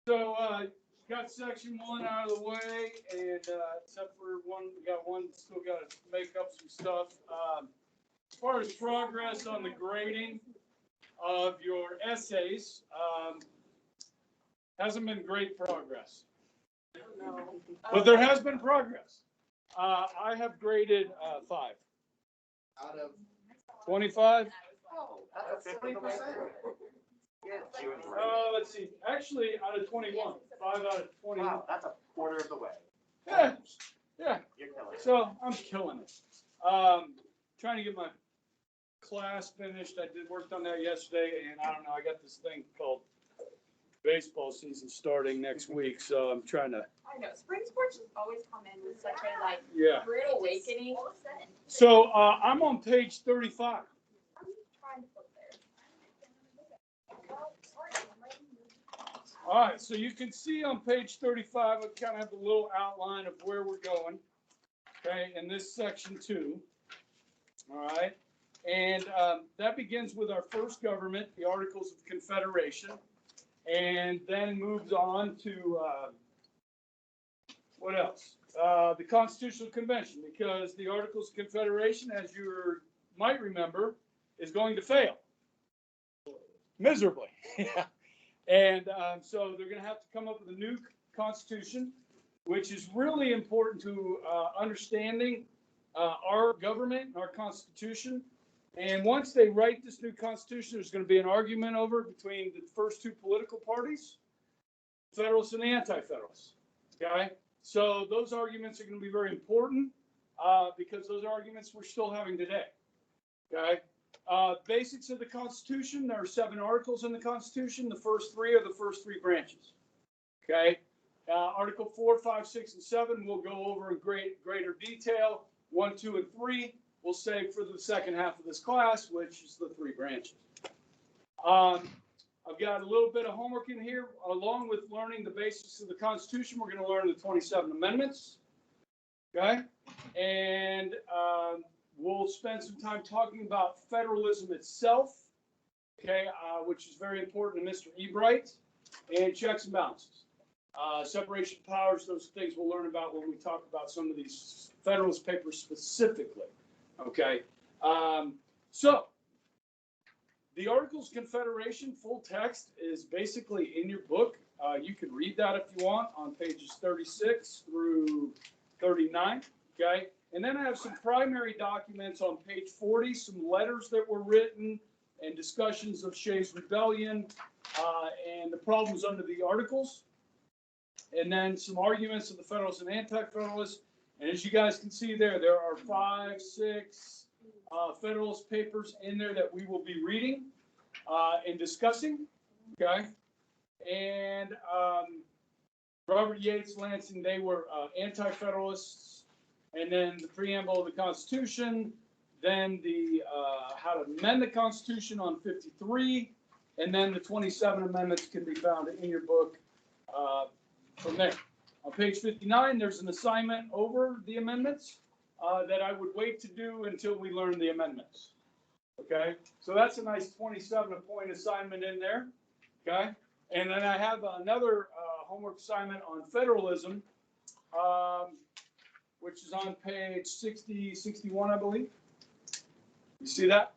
So, got section 1 out of the way, and except for one, we got one still got to make up some stuff. As far as progress on the grading of your essays, hasn't been great progress, but there has been progress. I have graded 5 Out of 25. that's 20%. Let's see. Actually, out of 21, 5 out of 21. Wow, that's a quarter of the way. Yeah. You're killing it. So I'm killing it. Trying to get my class finished. I worked on that yesterday, and I don't know. I got this thing called baseball season starting next week, so I'm trying to. I know spring sports just always come in with such a rude awakening. So I'm on page 35. I'm trying to flip there. All right, so you can see on page 35, I kind of have a little outline of where we're going. Okay, in this section 2. All right, and that begins with our first government, the Articles of Confederation, and then moves on to what else? The Constitutional Convention, because the Articles of Confederation, as you might remember, is going to fail miserably. And so they're going to have to come up with a new constitution, which is really important to understanding our government and our constitution. And once they write this new constitution, there's going to be an argument over between the first 2 political parties, Federalists and the Anti-Federalists. Okay, so those arguments are going to be very important because those arguments we're still having today. Okay. Basics of the Constitution. There are 7 articles in the Constitution. The first 3 are the first 3 branches. Okay. Article 4, 5, 6, and 7 we'll go over in greater detail. 1, 2, and 3 we'll save for the second half of this class, which is the 3 branches. I've got a little bit of homework in here. Along with learning the basics of the Constitution, we're going to learn the 27 amendments. Okay. And we'll spend some time talking about federalism itself, okay, which is very important to Mr. Ebright, and checks and balances. Separation of powers, those things we'll learn about when we talk about some of these Federalist papers specifically, okay. So, the Articles of Confederation, full text, is basically in your book. You can read that if you want on pages 36 through 39, okay. And then I have some primary documents on page 40, some letters that were written and discussions of Shea's rebellion and the problems under the Articles. And then some arguments of the Federalists and Anti-Federalists. And as you guys can see there are 5, 6 Federalist papers in there that we will be reading and discussing. Okay. And Robert Yates, Lansing, they were Anti-Federalists. And then the preamble of the Constitution, then the how to amend the Constitution on 53, and then the 27 amendments can be found in your book from there. On page 59, there's an assignment over the amendments that I would wait to do until we learn the amendments. Okay, so that's a nice 27-point assignment in there. Okay, and then I have another homework assignment on federalism. Which is on page 60, 61, I believe. You see that?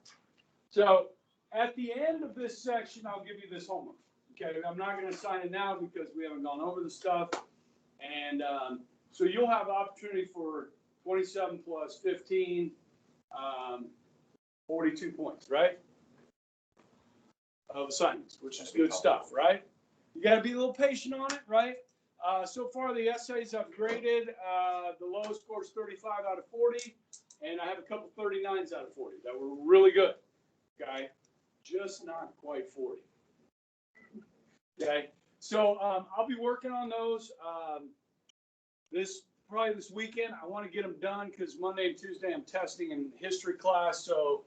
So at the end of this section, I'll give you this homework. Okay, I'm not going to assign it now because we haven't gone over the stuff. And so you'll have opportunity for 27 plus 15, 42 points, right? Of assignments, which is good stuff, right? You got to be a little patient on it, right? So far, the essays I've graded, the lowest score is 35 out of 40, and I have a couple 39s out of 40 that were really good, okay? Just not quite 40, okay? So I'll be working on those probably this weekend. I want to get them done because Monday and Tuesday I'm testing in history class, so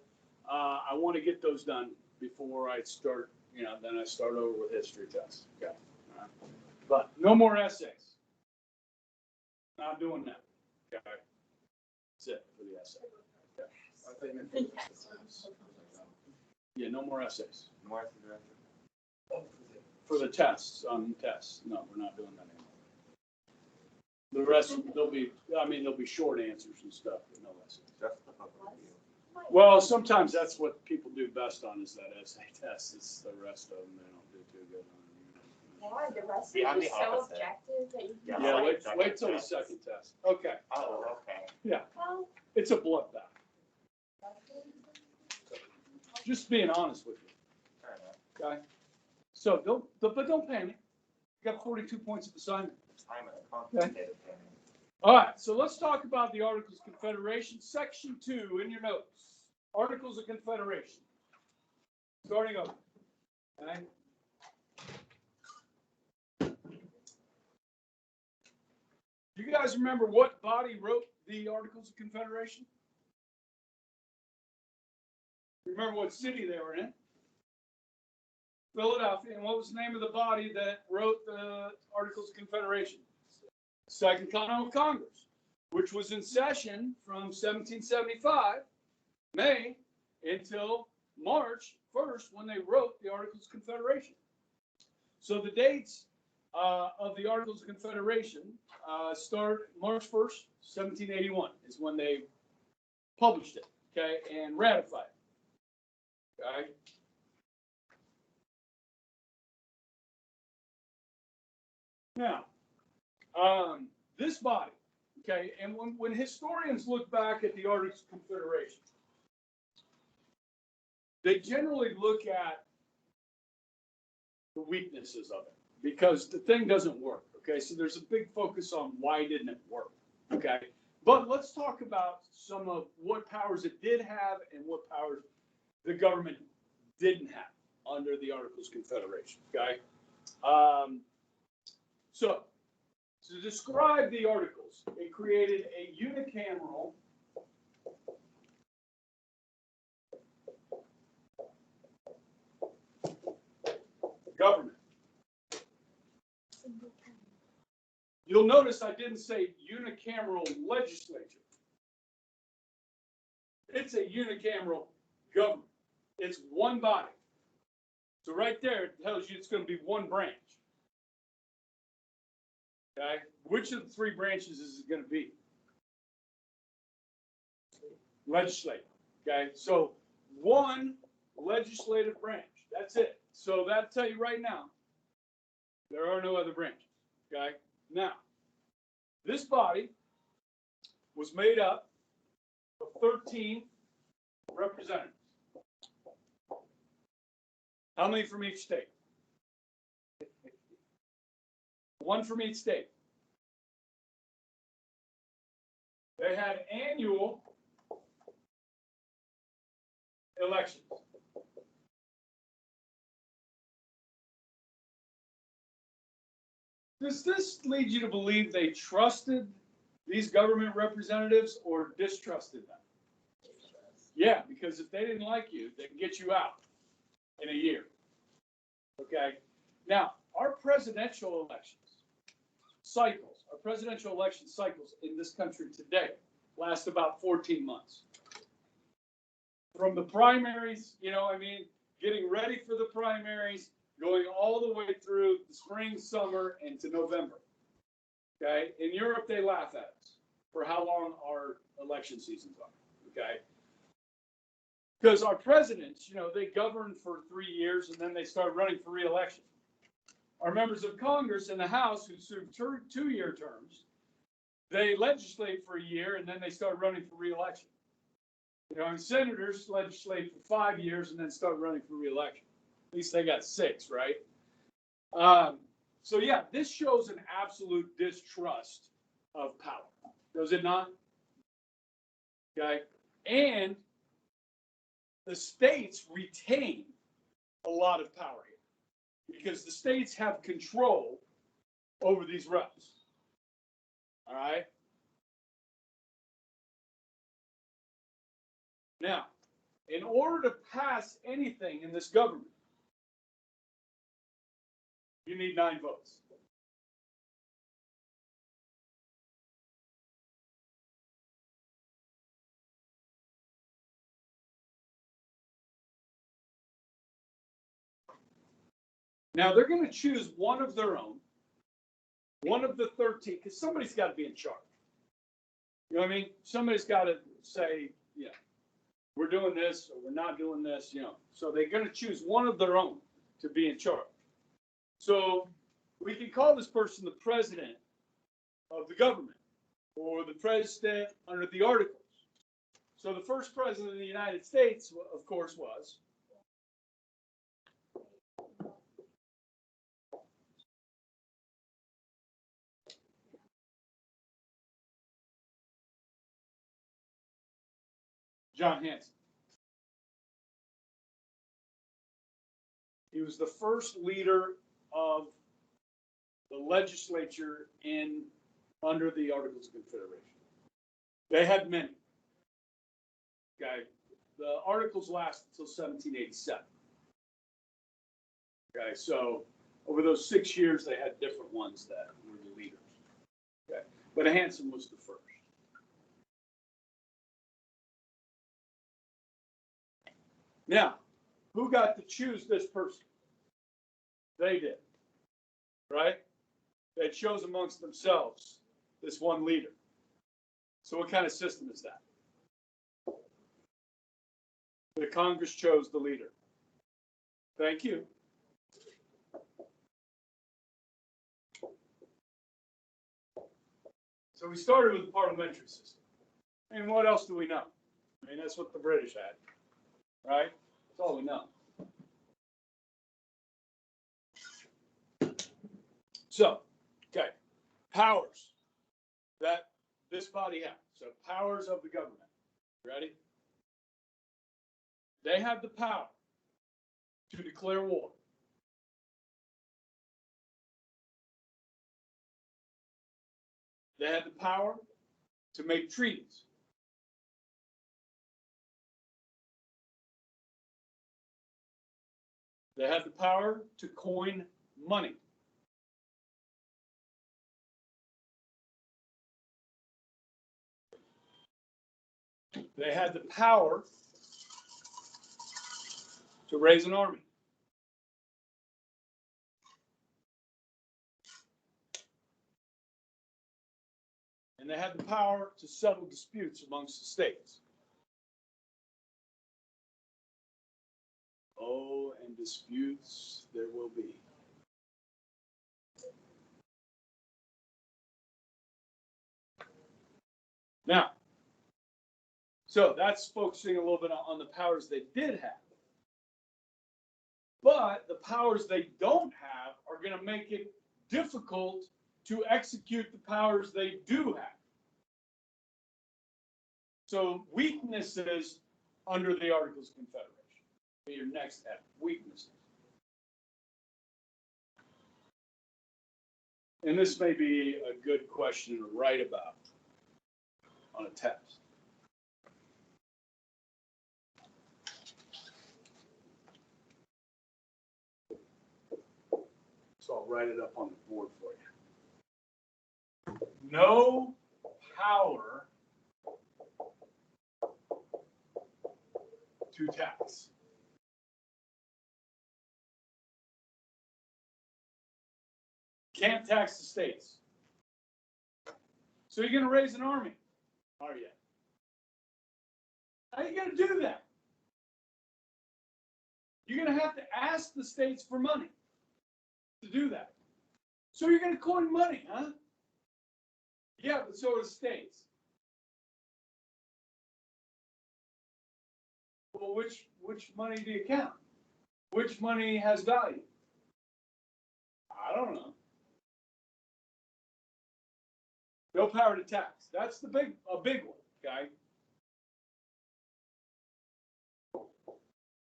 I want to get those done before I start, then I start over with history tests, okay? But no more essays. Not doing that. Okay. That's it for the essay. Okay. Yeah, no more essays. for the tests, on tests. No, we're not doing that anymore. The rest, there'll be short answers and stuff, but no lessons. Well, sometimes that's what people do best on is that essay test. It's the rest of them they don't do too good on. Yeah, the rest See, I'm is the so opposite. objective that you Yeah, can. Yeah, like wait second till the test. second test. Okay, Oh, okay. Well, it's a bloodbath. Just being honest with you, Fair enough. okay? So don't panic. You got 42 points of assignment. I'm in a complicated thing. All right, so let's talk about the Articles of Confederation, Section 2 in your notes. Articles of Confederation. Starting over. Okay? Do you guys remember what body wrote the Articles of Confederation? Remember what city they were in? Philadelphia. And what was the name of the body that wrote the Articles of Confederation? Second Continental Congress, which was in session from 1775, May, until March 1st, when they wrote the Articles of Confederation. So the dates of the Articles of Confederation start March 1st, 1781 is when they published it, okay, and ratified it, okay? Now, this body, okay, and when historians look back at the Articles of Confederation, they generally look at the weaknesses of it because the thing doesn't work, okay? So there's a big focus on why didn't it work, okay? But let's talk about some of what powers it did have and what powers the government didn't have under the Articles of Confederation, okay? So, to describe the Articles, it created a unicameral government. You'll notice I didn't say unicameral legislature. It's a unicameral government. It's one body. So right there, it tells you it's going to be one branch. Okay? Which of the three branches is it going to be? Legislative. Okay? So one legislative branch. That's it. So that'll tell you right now, there are no other branches. Okay? Now, this body was made up of 13 representatives. How many from each state? One from each state. They had annual elections. Does this lead you to believe they trusted these government representatives or distrusted them? Yeah, because if they didn't like you, they can get you out in a year. Okay? Now, our presidential elections cycles, our presidential election cycles in this country today last about 14 months. From the primaries, getting ready for the primaries, going all the way through the spring, summer, and to November. Okay? In Europe, they laugh at us for how long our election seasons are. Okay? Because our presidents, they govern for 3 years and then they start running for re-election. Our members of Congress and the House who serve 2-year terms, they legislate for a year and then they start running for re-election. And senators legislate for 5 years and then start running for re-election. At least they got 6, right? So yeah, this shows an absolute distrust of power. Does it not? Okay. And the states retain a lot of power here because the states have control over these reps. All right. Now, in order to pass anything in this government, you need 9 votes. Now, they're going to choose one of their own, one of the 13, because somebody's got to be in charge. You know what I mean? Somebody's got to say, yeah, we're doing this or we're not doing this, you know. So they're going to choose one of their own to be in charge. So we can call this person the president of the government or the president under the Articles. So the first president of the United States, of course, was John Hanson. He was the first leader of the legislature under the Articles of Confederation. They had many. Okay, the Articles last until 1787. Okay, so over those 6 years, they had different ones that were the leaders. Okay, but Hanson was the first. Now, who got to choose this person? They did, right? They chose amongst themselves this one leader. So what kind of system is that? The Congress chose the leader. Thank you. So we started with the parliamentary system. And what else do we know? I mean, that's what the British had, right? That's all we know. So, okay, powers that this body has. So powers of the government. Ready? They have the power to declare war. They have the power to make treaties. They have the power to coin money. They had the power to raise an army. And they had the power to settle disputes amongst the states. Oh, and disputes there will be. Now, so that's focusing a little bit on the powers they did have. But the powers they don't have are going to make it difficult to execute the powers they do have. So weaknesses under the Articles of Confederation. Be your next step, weaknesses. And this may be a good question to write about on a test. So I'll write it up on the board for you. No power to tax. Can't tax the states. So you're going to raise an army, are you? How are you going to do that? You're going to have to ask the states for money to do that. So you're going to coin money, huh? Yeah, but so are the states. Well, which money do you count? Which money has value? I don't know. No power to tax. That's a big one, okay?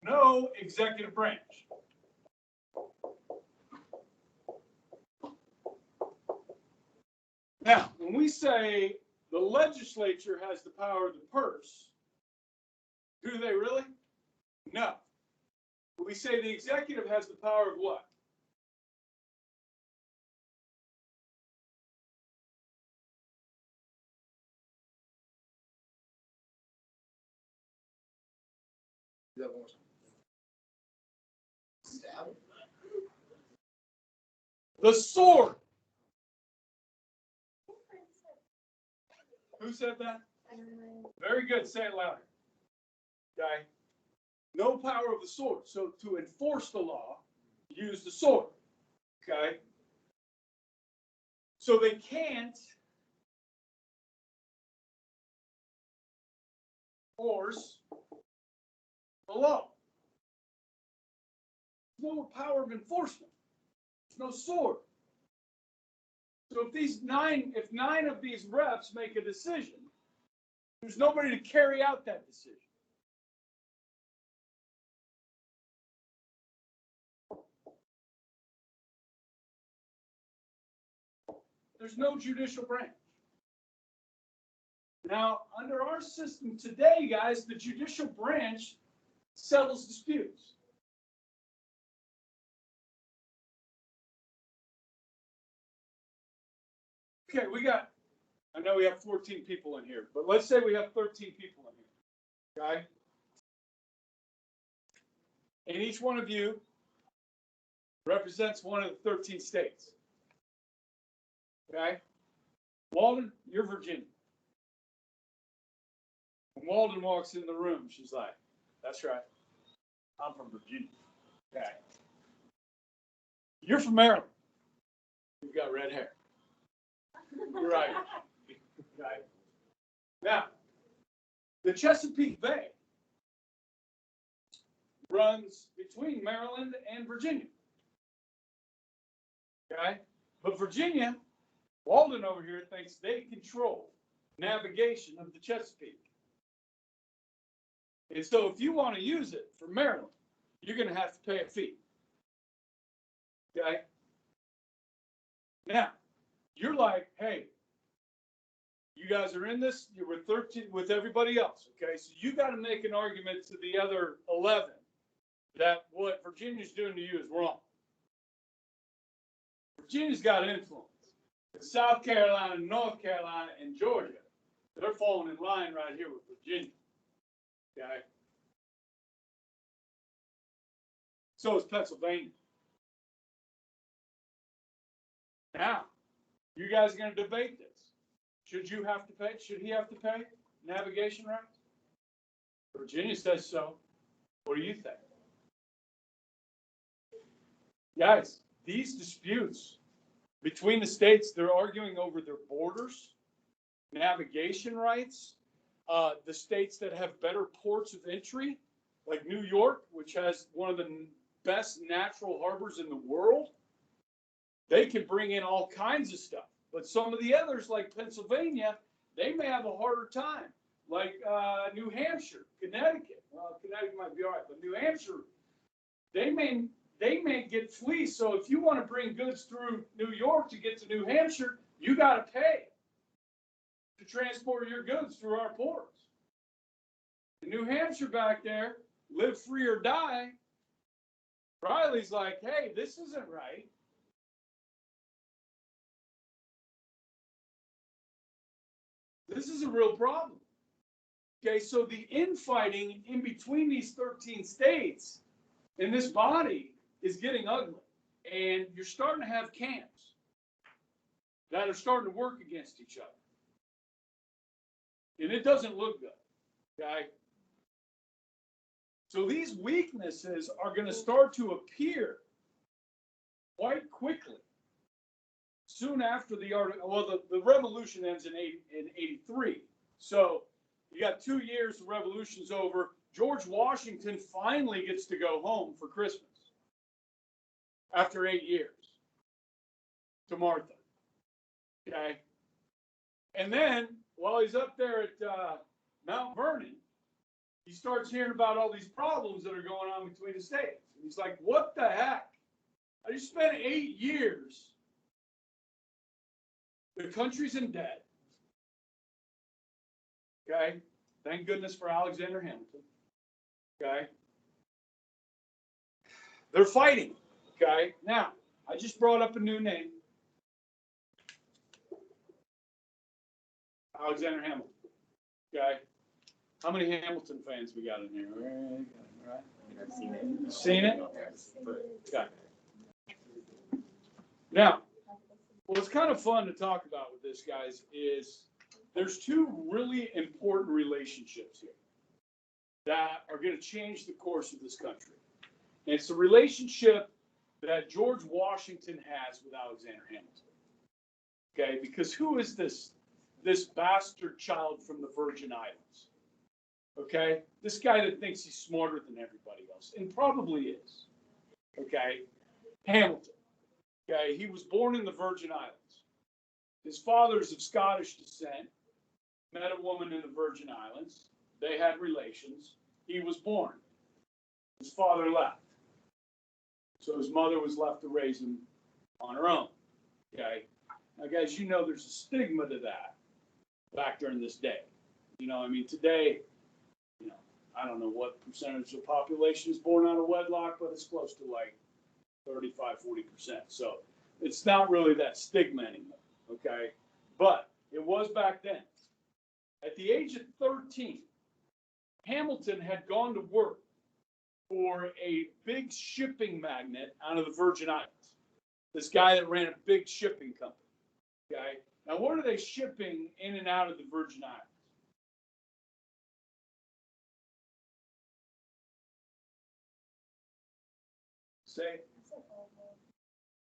No executive branch. Now, when we say the legislature has the power of the purse, do they really? No. We say the executive has the power of what? The sword. Who said that? Very good. Say it louder. Okay. No power of the sword. So to enforce the law, use the sword. Okay. So they can't force the law. There's no power of enforcement. There's no sword. So if nine of these reps make a decision, there's nobody to carry out that decision. There's no judicial branch. Now, under our system today, guys, the judicial branch settles disputes. Okay, I know we have 14 people in here, but let's say we have 13 people in here, okay? And each one of you represents one of the 13 states, okay? Walden, you're Virginia. When Walden walks in the room, she's like, that's right, I'm from Virginia, okay? You're from Maryland. You've got red hair. You're right. Okay. Now, the Chesapeake Bay runs between Maryland and Virginia. Okay? But Virginia, Walden over here thinks they control navigation of the Chesapeake. And so if you want to use it for Maryland, you're going to have to pay a fee. Okay? Now, you're like, hey, you guys are in this, you were 13 with everybody else, okay? So you got to make an argument to the other 11 that what Virginia's doing to you is wrong. Virginia's got influence. In South Carolina, North Carolina, and Georgia, they're falling in line right here with Virginia, okay? So is Pennsylvania. Now, you guys are going to debate this. Should you have to pay? Should he have to pay navigation rights? Virginia says so. What do you think? Guys, these disputes between the states, they're arguing over their borders, navigation rights, the states that have better ports of entry, like New York, which has one of the best natural harbors in the world. They can bring in all kinds of stuff. But some of the others, like Pennsylvania, they may have a harder time. Like New Hampshire, Connecticut. Well, Connecticut might be all right, but New Hampshire, they may get fleeced. So if you want to bring goods through New York to get to New Hampshire, you got to pay to transport your goods through our ports. In New Hampshire back there, live free or die. Riley's like, hey, this isn't right. This is a real problem. Okay, so the infighting in between these 13 states in this body is getting ugly. And you're starting to have camps that are starting to work against each other. And it doesn't look good. Okay? So these weaknesses are going to start to appear quite quickly. Soon after the article, well, the revolution ends in 83. So you got 2 years, the revolution's over. George Washington finally gets to go home for Christmas after 8 years to Martha. Okay. And then while he's up there at Mount Vernon, he starts hearing about all these problems that are going on between the states. And he's like, what the heck? I just spent 8 years. The country's in debt. Okay. Thank goodness for Alexander Hamilton. Okay. They're fighting. Okay. Now, I just brought up a new name. Alexander Hamilton. Okay. How many Hamilton fans we got in here? Right. I've seen it. Seen it? Okay. Now, what's kind of fun to talk about with this, guys, is there's two really important relationships here that are going to change the course of this country. And it's the relationship that George Washington has with Alexander Hamilton. Okay, because who is this bastard child from the Virgin Islands? Okay, this guy that thinks he's smarter than everybody else, and probably is. Okay, Hamilton. Okay, he was born in the Virgin Islands. His father's of Scottish descent, met a woman in the Virgin Islands. They had relations. He was born. His father left. So his mother was left to raise him on her own. Okay. Now, guys, you know there's a stigma to that back during this day. You know, I mean, today, you know, I don't know what percentage of the population is born out of wedlock, but it's close to like 35, 40%. So it's not really that stigma anymore. Okay. But it was back then. At the age of 13, Hamilton had gone to work for a big shipping magnate out of the Virgin Islands. This guy that ran a big shipping company. Okay. Now, what are they shipping in and out of the Virgin Islands? Say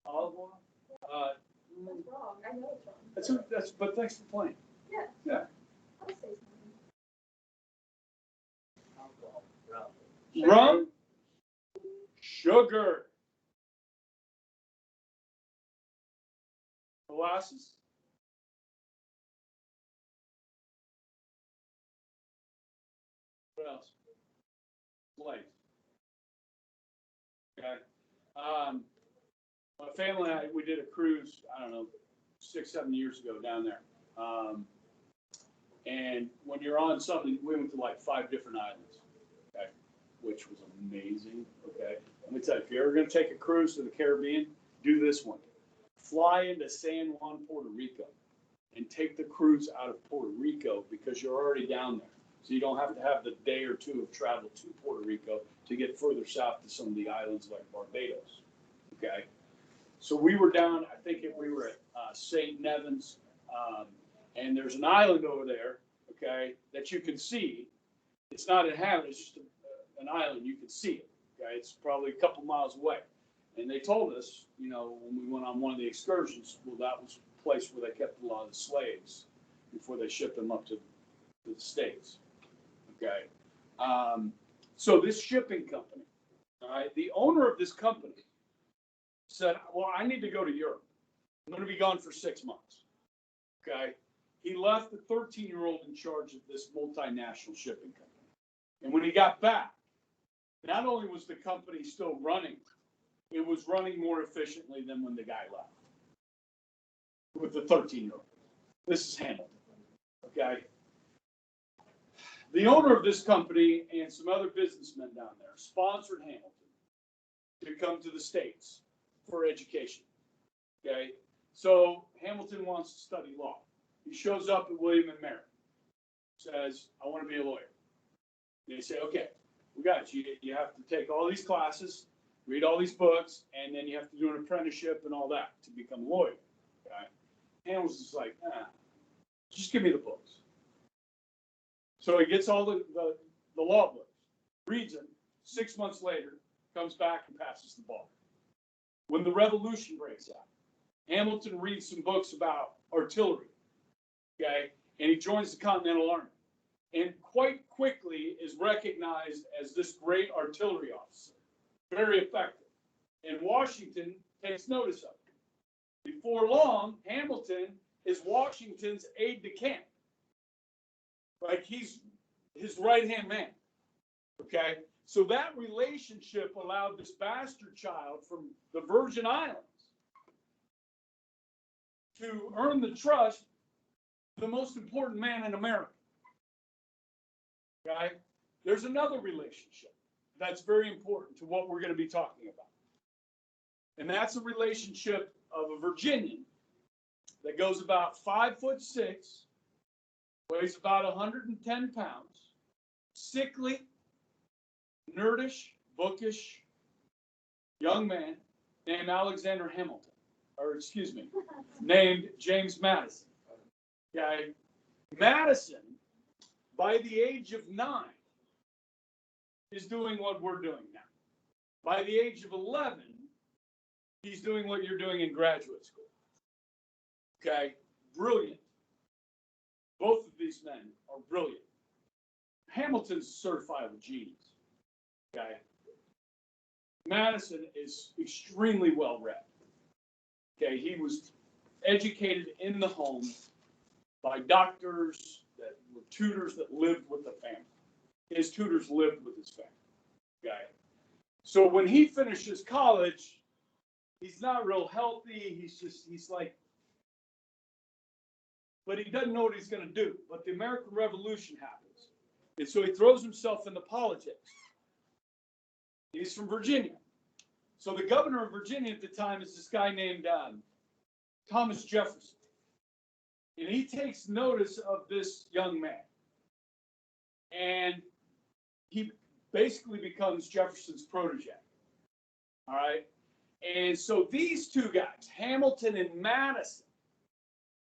olive oil. That's wrong. I know it's wrong. But thanks for playing. Yeah. Yeah. I'll say something. Alcohol, rum. Rum, sugar, molasses, what else? Slaves. Okay. My family and I, we did a cruise, I don't know, 6-7 years ago down there. And when you're on something, we went to like 5 different islands, okay, which was amazing. Okay. Let me tell you, if you're ever going to take a cruise to the Caribbean, do this one. Fly into San Juan, Puerto Rico, and take the cruise out of Puerto Rico because you're already down there. So you don't have to have the day or two of travel to Puerto Rico to get further south to some of the islands like Barbados. Okay. So we were down, I think we were at St. Nevin's, and there's an island over there, okay, that you can see. It's not inhabited, it's just an island, you can see it, okay? It's probably a couple miles away. And they told us, you know, when we went on one of the excursions, well, that was a place where they kept a lot of the slaves before they shipped them up to the States, okay? So this shipping company, all right, the owner of this company said, well, I need to go to Europe. I'm going to be gone for 6 months, okay? He left the 13-year-old in charge of this multinational shipping company. And when he got back, not only was the company still running, it was running more efficiently than when the guy left with the 13-year-old. This is Hamilton, okay? The owner of this company and some other businessmen down there sponsored Hamilton to come to the States for education, okay? So Hamilton wants to study law. He shows up at William and Mary, says, I want to be a lawyer. They say, okay, we got it. You have to take all these classes, read all these books, and then you have to do an apprenticeship and all that to become a lawyer. Okay? Hamilton's just like, just give me the books. So he gets all the law books, reads them. 6 months later, comes back and passes the bar. When the Revolution breaks out, Hamilton reads some books about artillery, okay, and he joins the Continental Army, and quite quickly is recognized as this great artillery officer, very effective. And Washington takes notice of him. Before long, Hamilton is Washington's aide-de-camp. Like he's his right-hand man, okay? So that relationship allowed this bastard child from the Virgin Islands to earn the trust of the most important man in America. Okay? There's another relationship that's very important to what we're going to be talking about. And that's a relationship of a Virginian that goes about 5'6", weighs about 110 pounds, sickly, nerdish, bookish young man named Alexander Hamilton. named James Madison. Okay, Madison, by the age of 9, is doing what we're doing now. By the age of 11, he's doing what you're doing in graduate school. Okay, brilliant. Both of these men are brilliant. Hamilton's a certifiable genius. Okay, Madison is extremely well read. Okay, he was educated in the home by doctors that were tutors that lived with the family. His tutors lived with his family. Okay, so when he finishes college, he's not real healthy. He's like, but he doesn't know what he's going to do. But the American Revolution happens, and so he throws himself into politics. He's from Virginia. So the governor of Virginia at the time is this guy named Thomas Jefferson. And he takes notice of this young man. And he basically becomes Jefferson's protege. All right? And so these two guys, Hamilton and Madison,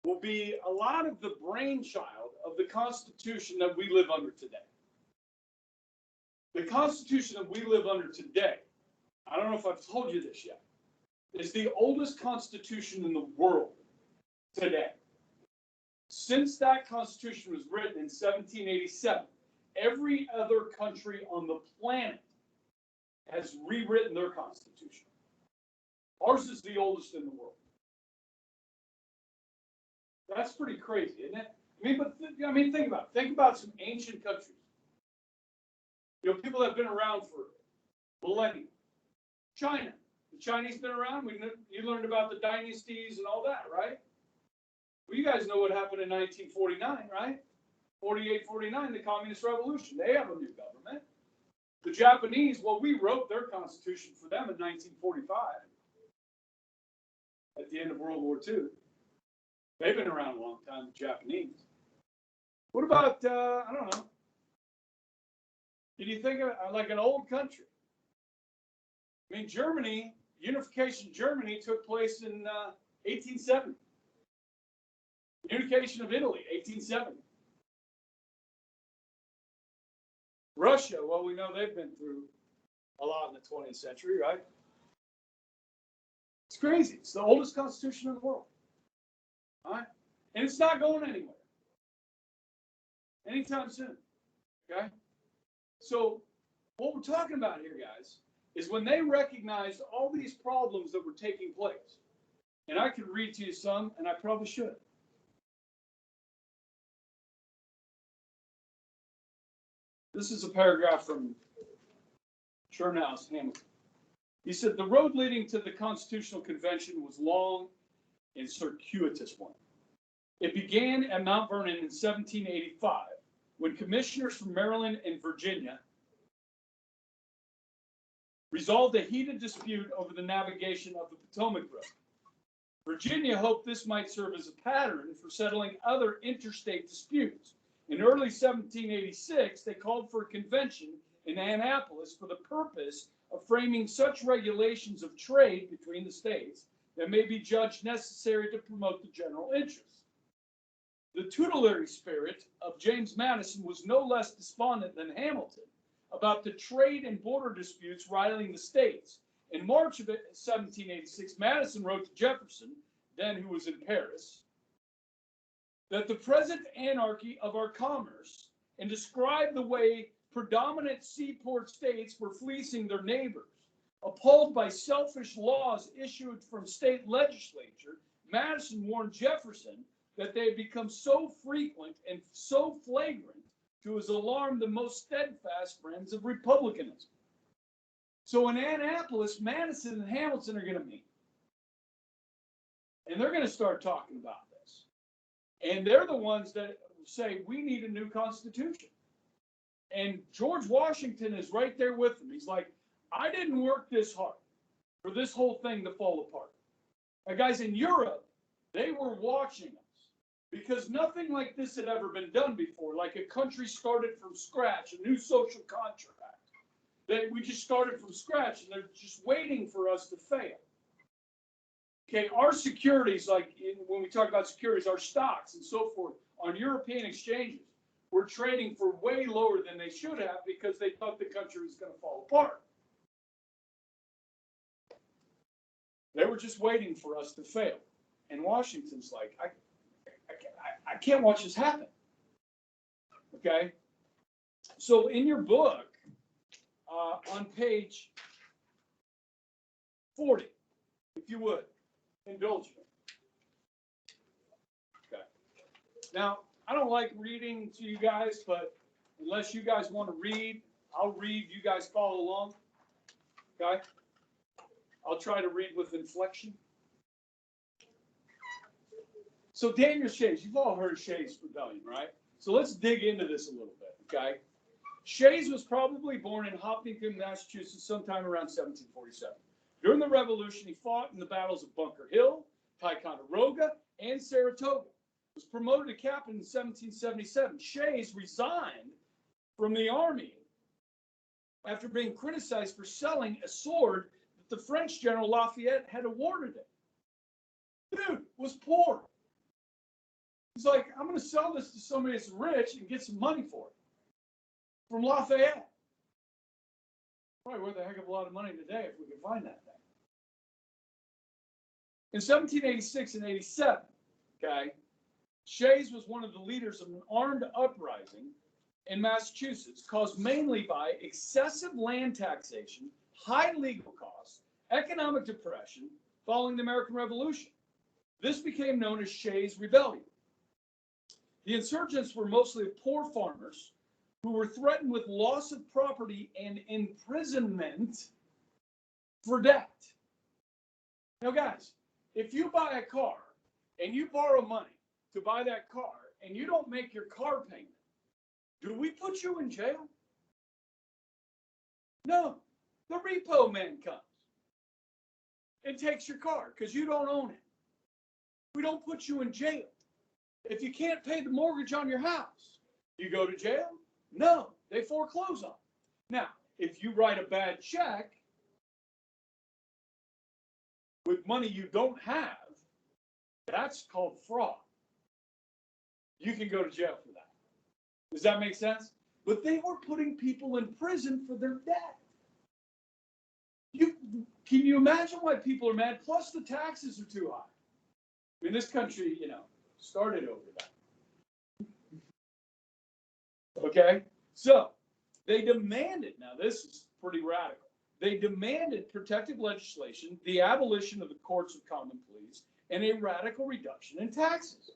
will be a lot of the brainchild of the Constitution that we live under today. The Constitution that we live under today, I don't know if I've told you this yet, is the oldest Constitution in the world today. Since that Constitution was written in 1787, every other country on the planet has rewritten their Constitution. Ours is the oldest in the world. That's pretty crazy, isn't it? Think about it. Think about some ancient countries. You know, people that have been around for millennia. China. The Chinese been around. You learned about the dynasties and all that, right? Well, you guys know what happened in 1949, right? 48, 49, the Communist Revolution. They have a new government. The Japanese, well, we wrote their constitution for them in 1945 at the end of World War II. They've been around a long time, the Japanese. What about, I don't know, can you think of like an old country? I mean, Germany, unification of Germany took place in 1870. Unification of Italy, 1870. Russia, well, we know they've been through a lot in the 20th century, right? It's crazy. It's the oldest constitution in the world. All right? And it's not going anywhere anytime soon. Okay? So what we're talking about here, guys, is when they recognized all these problems that were taking place. And I could read to you some, and I probably should. This is a paragraph from Chernows, Hamilton. He said, the road leading to the Constitutional Convention was long and circuitous one. It began at Mount Vernon in 1785, when commissioners from Maryland and Virginia resolved a heated dispute over the navigation of the Potomac River. Virginia hoped this might serve as a pattern for settling other interstate disputes. In early 1786, they called for a convention in Annapolis for the purpose of framing such regulations of trade between the states that may be judged necessary to promote the general interest. The tutelary spirit of James Madison was no less despondent than Hamilton about the trade and border disputes rivaling the states. In March of 1786, Madison wrote to Jefferson, then who was in Paris, that the present anarchy of our commerce, and described the way predominant seaport states were fleecing their neighbors. Appalled by selfish laws issued from state legislature, Madison warned Jefferson that they had become so frequent and so flagrant to his alarm the most steadfast friends of republicanism. So in Annapolis, Madison and Hamilton are going to meet. And they're going to start talking about this. And they're the ones that say, we need a new constitution. And George Washington is right there with them. He's like, I didn't work this hard for this whole thing to fall apart. Now, guys, in Europe, they were watching us because nothing like this had ever been done before. Like a country started from scratch, a new social contract. We just started from scratch, and they're just waiting for us to fail. Okay, our securities, like when we talk about securities, our stocks and so forth on European exchanges were trading for way lower than they should have because they thought the country was going to fall apart. They were just waiting for us to fail. And Washington's like, I can't watch this happen. Okay? So in your book, on page 40, if you would, indulge me. Okay. Now, I don't like reading to you guys, but unless you guys want to read, I'll read. You guys follow along. Okay? I'll try to read with inflection. So Daniel Shea, you've all heard of Shea's rebellion, right? So let's dig into this a little bit, okay? Shea was probably born in Hopkinton, Massachusetts, sometime around 1747. During the Revolution, he fought in the battles of Bunker Hill, Ticonderoga, and Saratoga. Was promoted to captain in 1777. Shea resigned from the army after being criticized for selling a sword that the French General Lafayette had awarded him. Dude was poor. He's like, I'm going to sell this to somebody that's rich and get some money for it. From Lafayette. Probably worth a heck of a lot of money today if we could find that thing. In 1786 and 87, okay, Shea was one of the leaders of an armed uprising in Massachusetts caused mainly by excessive land taxation, high legal costs, economic depression following the American Revolution. This became known as Shea's Rebellion. The insurgents were mostly poor farmers who were threatened with loss of property and imprisonment for debt. Now, guys, if you buy a car and you borrow money to buy that car and you don't make your car payment, do we put you in jail? No. The repo man comes and takes your car because you don't own it. We don't put you in jail. If you can't pay the mortgage on your house, you go to jail? No, they foreclose on it. Now, if you write a bad check with money you don't have, that's called fraud. You can go to jail for that. Does that make sense? But they were putting people in prison for their debt. Can you imagine why people are mad? Plus the taxes are too high. I mean, this country, started over that. Okay? So, they demanded, now this is pretty radical, they demanded protective legislation, the abolition of the courts of common pleas, and a radical reduction in taxes.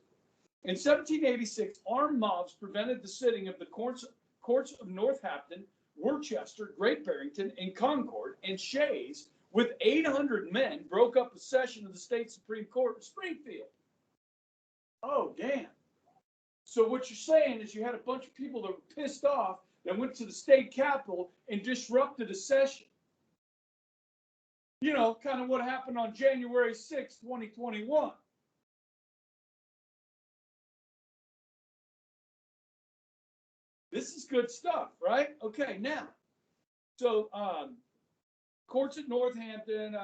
In 1786, armed mobs prevented the sitting of the courts of Northampton, Worcester, Great Barrington, and Concord, and Shea's, with 800 men, broke up a session of the state Supreme Court in Springfield. Oh, damn. So what you're saying is you had a bunch of people that were pissed off that went to the state capitol and disrupted a session. Kind of what happened on January 6, 2021. This is good stuff, right? Okay, now, so courts at Northampton,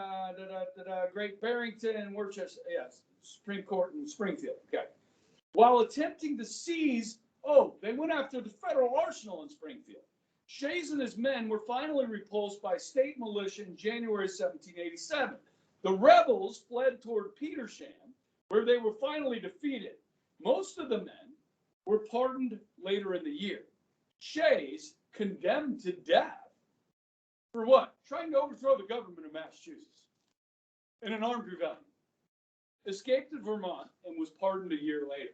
Great Barrington, Worcester, yes, Supreme Court in Springfield, okay. While attempting to seize, they went after the federal arsenal in Springfield. Shea and his men were finally repulsed by state militia in January 1787. The rebels fled toward Petersham, where they were finally defeated. Most of the men were pardoned later in the year. Shea's condemned to death for what? Trying to overthrow the government of Massachusetts in an armed rebellion. Escaped to Vermont and was pardoned a year later.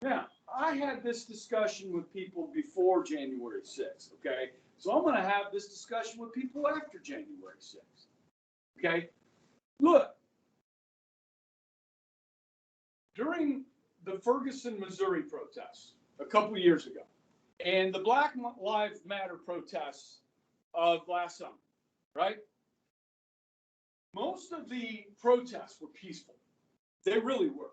Now, I had this discussion with people before January 6th, okay? So I'm going to have this discussion with people after January 6th, okay? Look, during the Ferguson, Missouri protests a couple years ago, and the Black Lives Matter protests of last summer, right? Most of the protests were peaceful. They really were.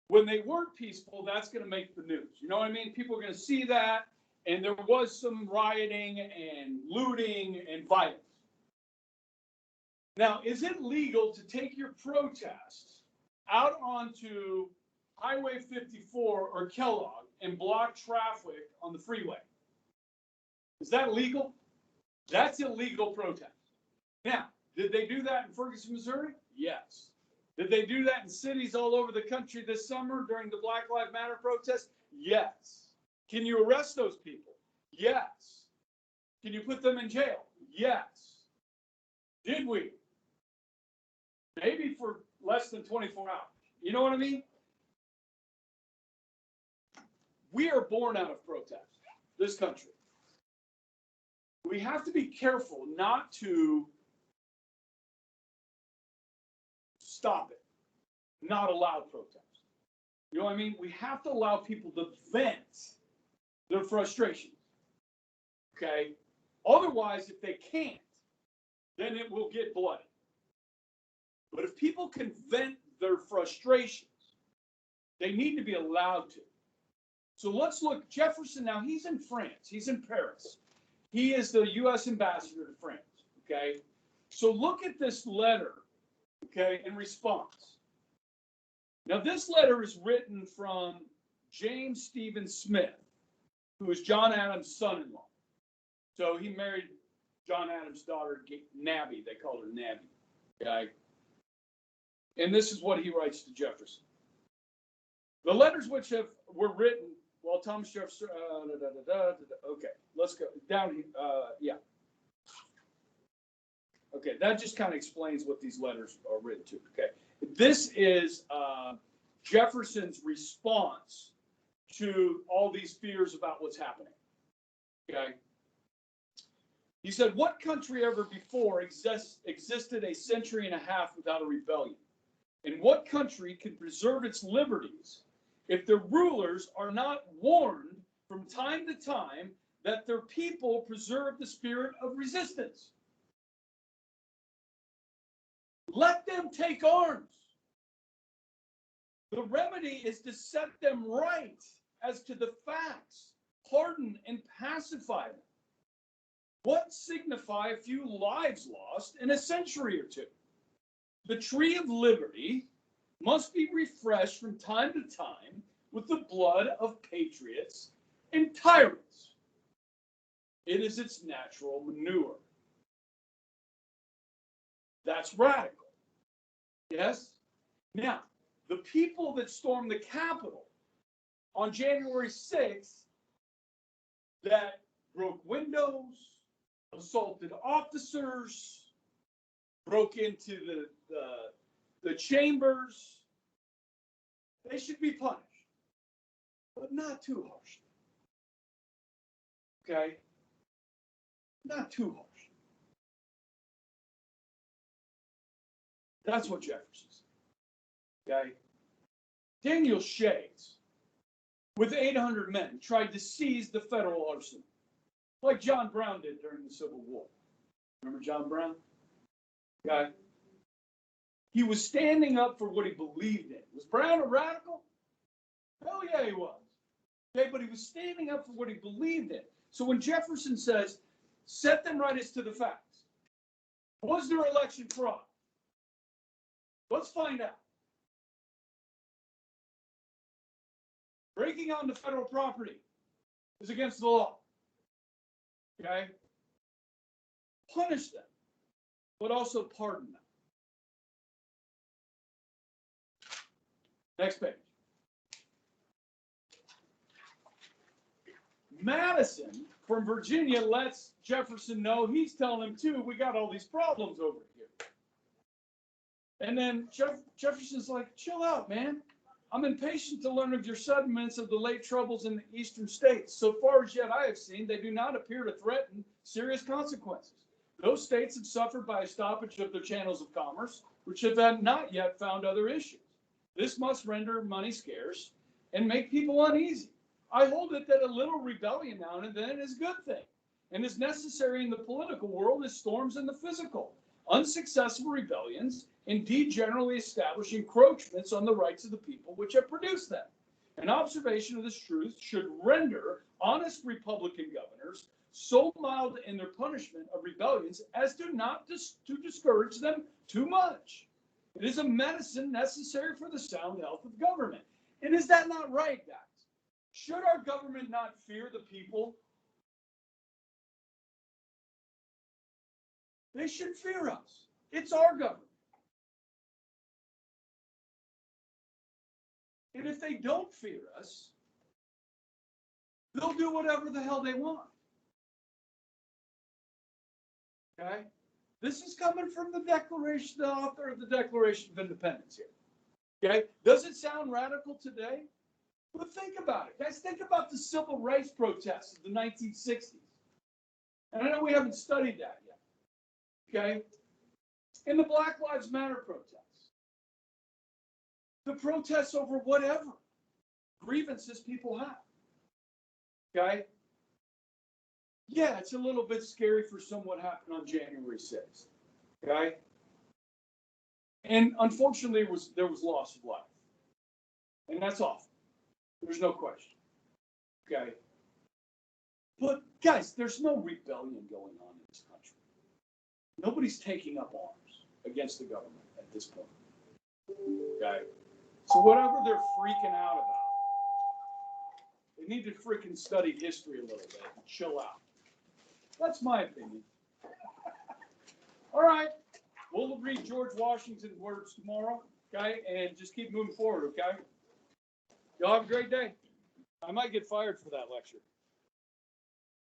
When they weren't peaceful, that's going to make the news. You know what I mean? People are going to see that, and there was some rioting and looting and violence. Now, is it legal to take your protests out onto Highway 54 or Kellogg and block traffic on the freeway? Is that legal? That's illegal protest. Now, did they do that in Ferguson, Missouri? Yes. Did they do that in cities all over the country this summer during the Black Lives Matter protest? Yes. Can you arrest those people? Yes. Can you put them in jail? Yes. Did we? Maybe for less than 24 hours. You know what I mean? We are born out of protest, this country. We have to be careful not to stop it, not allow protest. You know what I mean? We have to allow people to vent their frustrations. Okay? Otherwise, if they can't, then it will get bloody. But if people can vent their frustrations, they need to be allowed to. So let's look. Jefferson, now he's in France. He's in Paris. He is the U.S. ambassador to France. Okay? So look at this letter, okay, in response. Now, this letter is written from James Stephen Smith, who is John Adams' son-in-law. So he married John Adams' daughter, Nabby. They called her Nabby. Okay? And this is what he writes to Jefferson. The letters which were written while Thomas Jefferson, okay, let's go down here. Yeah. Okay, that just kind of explains what these letters are written to. Okay, this is Jefferson's response to all these fears about what's happening. Okay. He said, what country ever before existed a century and a half without a rebellion? And what country can preserve its liberties if the rulers are not warned from time to time that their people preserve the spirit of resistance? Let them take arms. The remedy is to set them right as to the facts, pardon and pacify them. What signify a few lives lost in a century or two? The tree of liberty must be refreshed from time to time with the blood of patriots and tyrants. It is its natural manure. That's radical. Yes? Now, the people that stormed the Capitol on January 6th that broke windows, assaulted officers, broke into the chambers, they should be punished, but not too harshly. Okay? Not too harshly. That's what Jefferson said. Okay? Daniel Shea, with 800 men, tried to seize the federal arsenal, like John Brown did during the Civil War. Remember John Brown? Okay? He was standing up for what he believed in. Was Brown a radical? Hell yeah, he was. Okay, but he was standing up for what he believed in. So when Jefferson says, set them right as to the facts, was there election fraud? Let's find out. Breaking onto federal property is against the law. Okay? Punish them, but also pardon them. Next page. Madison from Virginia lets Jefferson know, he's telling him too, we got all these problems over here. And then Jefferson's like, chill out, man. I'm impatient to learn of your settlements of the late troubles in the eastern states. So far as yet I have seen, they do not appear to threaten serious consequences. Those states have suffered by a stoppage of their channels of commerce, which have not yet found other issues. This must render money scarce and make people uneasy. I hold it that a little rebellion now and then is a good thing, and is necessary in the political world as storms in the physical. Unsuccessful rebellions indeed generally establish encroachments on the rights of the people which have produced them. An observation of this truth should render honest Republican governors so mild in their punishment of rebellions as to not to discourage them too much. It is a medicine necessary for the sound health of government. And is that not right, guys? Should our government not fear the people? They should fear us. It's our government. And if they don't fear us, they'll do whatever the hell they want. Okay? This is coming from the Declaration, the author of the Declaration of Independence here. Okay? Does it sound radical today? But think about it. Guys, think about the civil rights protests of the 1960s. And I know we haven't studied that yet. Okay? And the Black Lives Matter protests. The protests over whatever grievances people have. Okay? Yeah, it's a little bit scary for what happened on January 6th. Okay? And unfortunately, there was loss of life. And that's awful. There's no question. Okay? But, guys, there's no rebellion going on in this country. Nobody's taking up arms against the government at this point. Okay? So whatever they're freaking out about, they need to freaking study history a little bit and chill out. That's my opinion. All right. We'll read George Washington's words tomorrow, okay? And just keep moving forward, okay? Y'all have a great day. I might get fired for that lecture.